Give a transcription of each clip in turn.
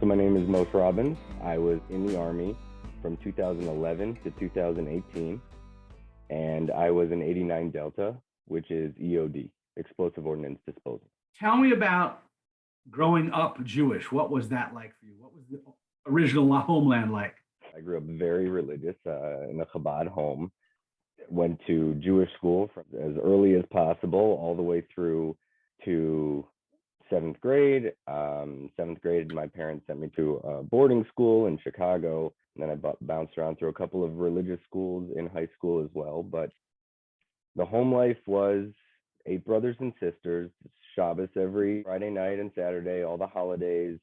My name is Moshe Robbins. I was in the Army from 2011 to 2018, and I was an 89 Delta, which is EOD, Explosive Ordnance Disposal. Tell me about growing up Jewish. What was that like for you? What was the original homeland like? I grew up very religious in a Chabad home. Went to Jewish school from as early as possible, all the way through to seventh grade. Seventh grade, my parents sent me to a boarding school in Chicago, and then I bounced around through a couple of religious schools in high school as well. But the home life was 8 brothers and sisters, Shabbos every Friday night and Saturday, all the holidays,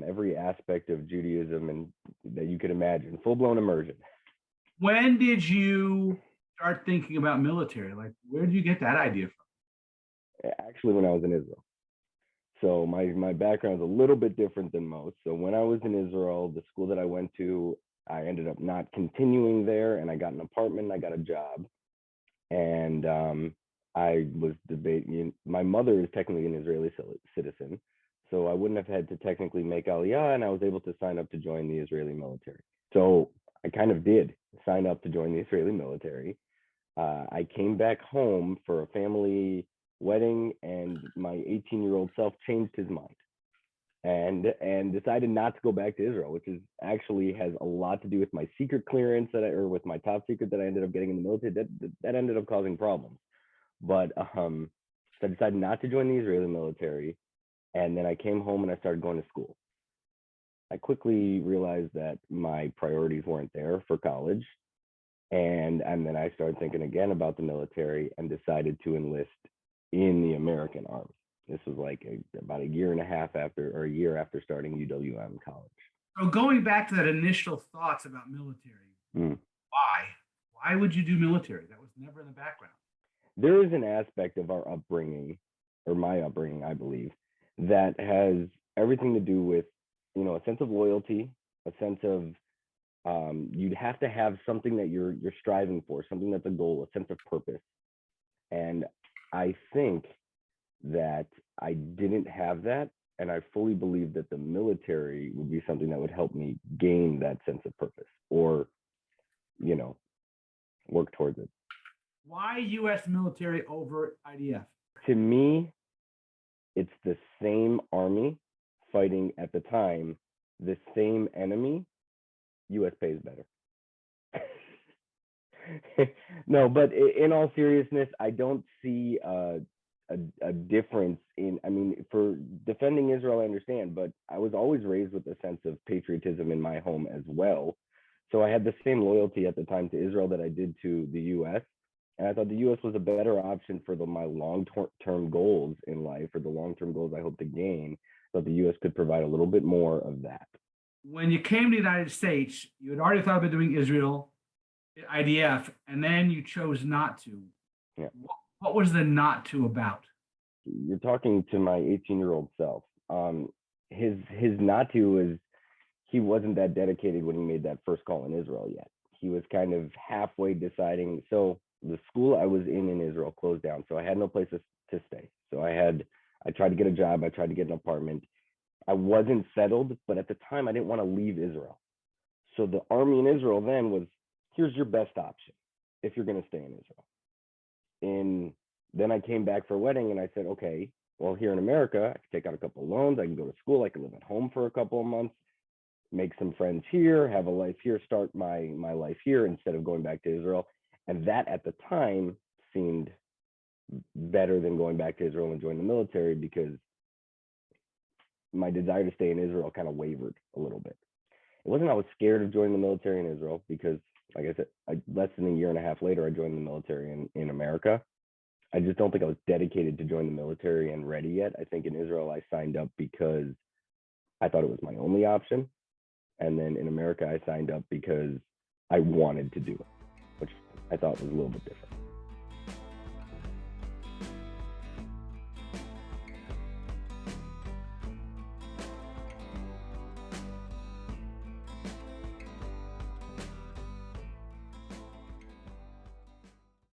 every aspect of Judaism and that you could imagine, full-blown immersion. When did you start thinking about military? Like, where did you get that idea from? Actually, when I was in Israel. So my background is a little bit different than most. So when I was in Israel, the school that I went to, I ended up not continuing there, and I got an apartment, I got a job. And I was debating, my mother is technically an Israeli citizen, so I wouldn't have had to technically make Aliyah, and I was able to sign up to join the Israeli military. So I kind of did sign up to join the Israeli military. I came back home for a family wedding, and my 18-year-old self changed his mind and decided not to go back to Israel, which is actually has a lot to do with my secret clearance or with my top secret that I ended up getting in the military. That ended up causing problems. But so I decided not to join the Israeli military, and then I came home and I started going to school. I quickly realized that my priorities weren't there for college, and then I started thinking again about the military and decided to enlist in the American Army. This was like about a year after starting UWM college. So going back to that initial thoughts about military, why would you do military? That was never in the background. There is an aspect of our upbringing, or my upbringing, I believe, that has everything to do with, a sense of loyalty, a sense of you'd have to have something that you're striving for, something that's a goal, a sense of purpose. And I think that I didn't have that, and I fully believe that the military would be something that would help me gain that sense of purpose, or, work towards it. Why U.S. military over IDF? To me, it's the same army fighting at the time, the same enemy. U.S. pays better. No, but in all seriousness, I don't see a difference for defending Israel, I understand, but I was always raised with a sense of patriotism in my home as well. So I had the same loyalty at the time to Israel that I did to the U.S. And I thought the U.S. was a better option for my long-term goals in life, or the long-term goals I hope to gain. I thought the U.S. could provide a little bit more of that. When you came to the United States, you had already thought about doing Israel, IDF, and then you chose not to. Yeah. What was the not to about? You're talking to my 18-year-old self. His not to is he wasn't that dedicated when he made that first call in Israel yet. He was kind of halfway deciding. So the school I was in Israel closed down, so I had no place to stay. So I tried to get a job, I tried to get an apartment. I wasn't settled, but at the time I didn't want to leave Israel. So the army in Israel then was, here's your best option if you're going to stay in Israel. And then I came back for a wedding, and I said, okay, well, here in America, I can take out a couple of loans, I can go to school, I can live at home for a couple of months, make some friends here, have a life here, start my life here instead of going back to Israel. And that at the time seemed better than going back to Israel and join the military, because my desire to stay in Israel kind of wavered a little bit. It wasn't I was scared of joining the military in Israel, because, like I said, less than a year and a half later, I joined the military in America. I just don't think I was dedicated to join the military and ready yet. I think in Israel, I signed up because I thought it was my only option. And then in America, I signed up because I wanted to do it, which I thought was a little bit different.